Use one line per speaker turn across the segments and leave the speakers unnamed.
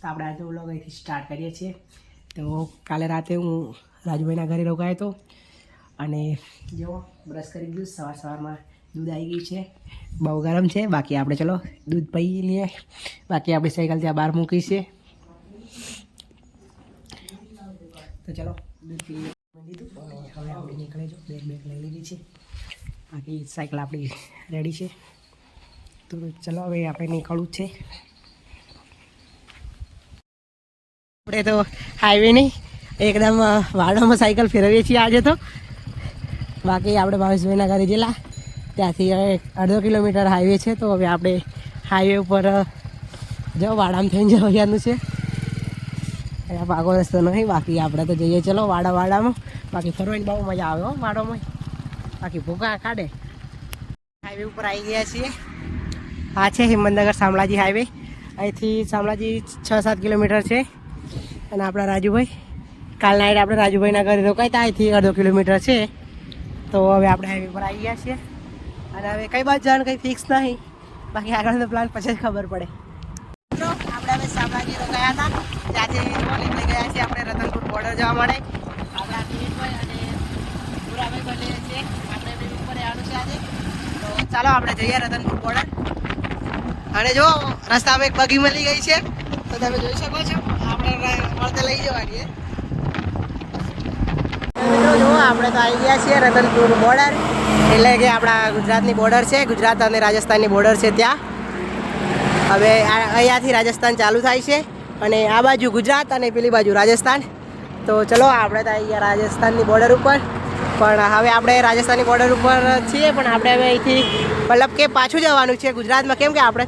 તો આપણે આજે વ્લોગ અહીંથી સ્ટાર્ટ કરીએ છીએ. તો કાલે રાતે હું રાજુભાઈના ઘરે રોકાયો હતો અને જો બ્રશ કરી દીધું. સવારમાં દૂધ આવી ગયું છે, બહુ ગરમ છે. બાકી આપણે ચલો દૂધ પી લઈએ. બાકી આપણી સાયકલ ત્યાં બહાર મૂકી છે, તો ચલો દૂધ પી લીધું અને હવે આપણે નીકળે જો બેગ લઈ લીધી છે. બાકી સાયકલ આપણી રેડી છે, તો ચલો હવે આપણે નીકળવું છે. આપણે તો હાઈવે નહીં, એકદમ વાડામાં સાયકલ ફેરવીએ છીએ આજે તો. બાકી આપણે ભાવેશભાઈના ઘરે ગયેલા, ત્યાંથી હવે 1.5 કિલોમીટર હાઈવે છે. તો હવે આપણે હાઈવે ઉપર જો વાડામાં થઈને જવાનું છે. અહીંયા પાકો રસ્તો નહીં, બાકી આપણે તો જઈએ ચલો વાડામાં. બાકી ફરવાની બહુ મજા આવે હો વાડામાં, બાકી ભૂકા કાઢે. હાઈવે ઉપર આવી ગયા છીએ. આ છે હિંમતનગર શામળાજી હાઈવે. અહીંથી શામળાજી 6-7 કિલોમીટર છે. અને આપણા રાજુભાઈ કાલ નાઈટ આપણે રાજુભાઈના ઘરે રોકાયા હતા, અહીંથી 1.5 કિલોમીટર છે. તો હવે આપણે હાઈવે પર આવી ગયા છીએ અને હવે કઈ બાજુ જવાનું કંઈ ફિક્સ નહીં. બાકી આગળનો પ્લાન પછી જ ખબર પડે. આપણે હવે શામળાજી રોકાયા હતા, ત્યાંથી નીકળી ગયા છીએ આપણે રતનપુર બોર્ડર જવા માટે. આપણા કિરીટભાઈ અને પુરાભાઈ બને છે, આપણે બે ઉપર આવવાનું છે આજે. તો ચાલો આપણે જઈએ રતનપુર બોર્ડર. અને જો રસ્તામાં એક બગી મળી ગઈ છે, તો તમે જોઈ શકો છો. આપણે મળતે લઈ જવાની જો આપણે તો આવી ગયા છીએ રતનપુર બોર્ડર, એટલે કે આપણા ગુજરાતની બોર્ડર છે, ગુજરાત અને રાજસ્થાનની બોર્ડર છે ત્યાં. હવે અહીંયાથી રાજસ્થાન ચાલુ થાય છે અને આ બાજુ ગુજરાત અને પેલી બાજુ રાજસ્થાન. તો ચલો આપણે તો આવી ગયા રાજસ્થાનની બોર્ડર ઉપર. પણ હવે આપણે રાજસ્થાનની બોર્ડર ઉપર છીએ, પણ આપણે હવે અહીંથી મતલબ કે પાછું જવાનું છે ગુજરાતમાં. કેમ કે આપણે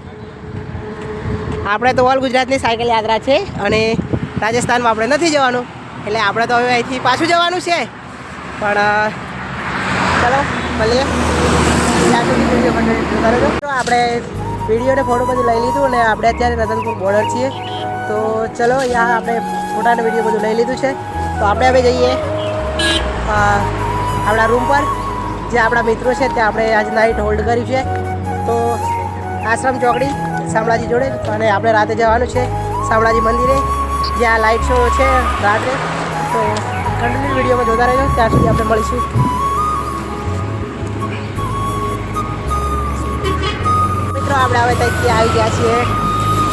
તો ઓલ ગુજરાતની સાયકલ યાત્રા છે અને રાજસ્થાનમાં આપણે નથી જવાનું, એટલે આપણે તો હવે અહીંથી પાછું જવાનું છે. પણ ચલો મળીએ ત્યાં સુધી વિડીયો કન્ટિન્યુ કરો. આપણે વિડીયો ને ફોટો બધું લઈ લીધું અને આપણે અત્યારે રતનપુર બોર્ડર છીએ. તો ચલો અહીંયા આપણે ફોટાને વિડીયો બધું લઈ લીધું છે. તો આપણે હવે જઈએ આપણા રૂમ પર, જે આપણા મિત્રો છે ત્યાં આપણે આજ નાઇટ હોલ્ડ કર્યું છે. તો આશ્રમ ચોકડી શામળાજી જોડે, અને આપણે રાતે જવાનું છે શામળાજી મંદિરે, જ્યાં લાઇટ શો છે રાત્રે. તો કન્ટિન્યુ વિડીયોમાં જોતા રહેજો, ત્યાં સુધી આપણે મળીશું. મિત્રો આપણે હવે ત્યાંથી આવી ગયા છીએ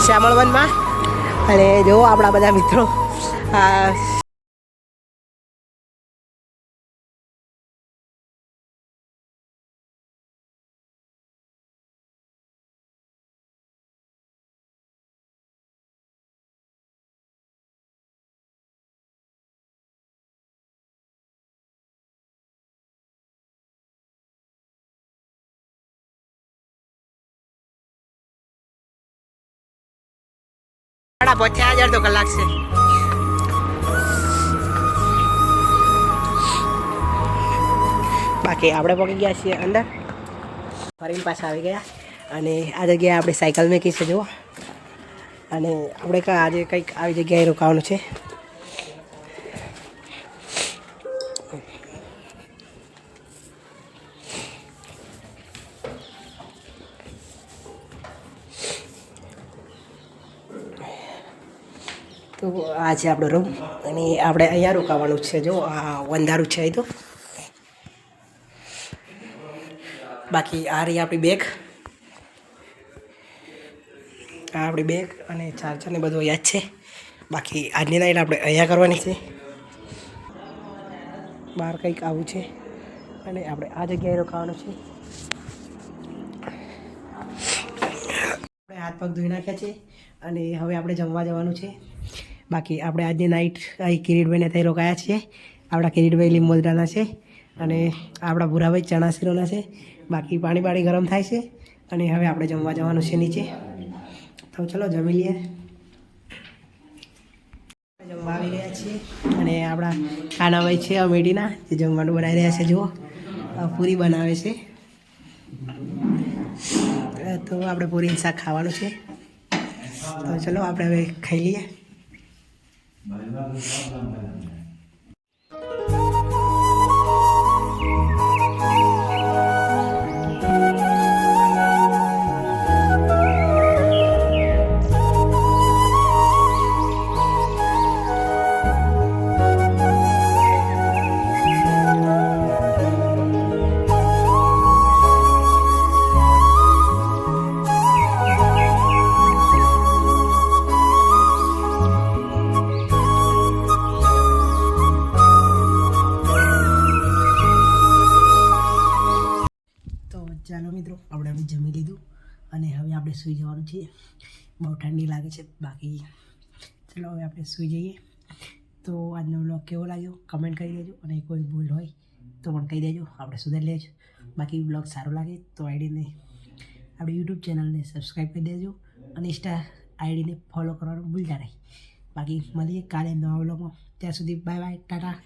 શ્યામળવનમાં, અને જો આપણા બધા મિત્રો પહોંચ્યા 1000 તો કલાક છે. બાકી આપણે પહોંચી ગયા છીએ અંદર, ફરીને પાછા આવી ગયા. અને આ જગ્યાએ આપણે સાયકલ મૂકી છે જુઓ. અને આપણે આજે કંઈક આવી જગ્યાએ રોકાવાનું છે. તો આ છે આપણો રૂમ અને આપણે અહીંયા રોકાવાનું છે. જો આ અંધારું છે અહીં તો. બાકી આ રહી આપણી બેગ, આ આપણી બેગ અને ચાર્જર ને બધું યાદ છે. બાકી આજની નાઈટ આપણે અહીંયા કરવાની છે. બહાર કંઈક આવું છે અને આપણે આ જગ્યાએ રોકાવાનું છે. આપણે હાથ પગ ધોઈ નાખ્યા છે અને હવે આપણે જમવા જવાનું છે. બાકી આપણે આજની નાઇટ અહીં કિરીટભાઈને ત્યાં રોકાયા છીએ. આપણા કિરીટભાઈ લીંબોદરાના છે અને આપણા ભૂરાભાઈ ચણાસીરોના છે. બાકી પાણી ગરમ થાય છે અને હવે આપણે જમવા જવાનું છે નીચે. તો ચલો જમી લઈએ. જમવા આવી ગયા છીએ અને આપણા કાનાભાઈ છે અમેઠીના, જે જમવાનું બનાવી રહ્યા છે. જુઓ પૂરી બનાવે છે, તો આપણે પૂરી શાક ખાવાનું છે. તો ચલો આપણે હવે ખાઈ લઈએ. ચાલો મિત્રો, આપણે હવે જમી લીધું અને હવે આપણે સૂઈ જવાનું છે. બહુ ઠંડી લાગે છે. બાકી ચાલો હવે આપણે સૂઈ જઈએ. તો આજનો વ્લોગ કેવો લાગ્યો કમેન્ટ કરી દેજો, અને કોઈ ભૂલ હોય તો પણ કહી દેજો, આપણે સુધારી લેજો. બાકી વ્લોગ સારો લાગે તો આપણી યુટ્યુબ ચેનલને સબસ્ક્રાઈબ કરી દેજો અને ઇન્સ્ટા આઈડીને ફોલો કરવાનું ભૂલતા નહીં. બાકી મળીએ કાલે નવા વ્લોગમાં. ત્યાં સુધી બાય બાય, ટાટા.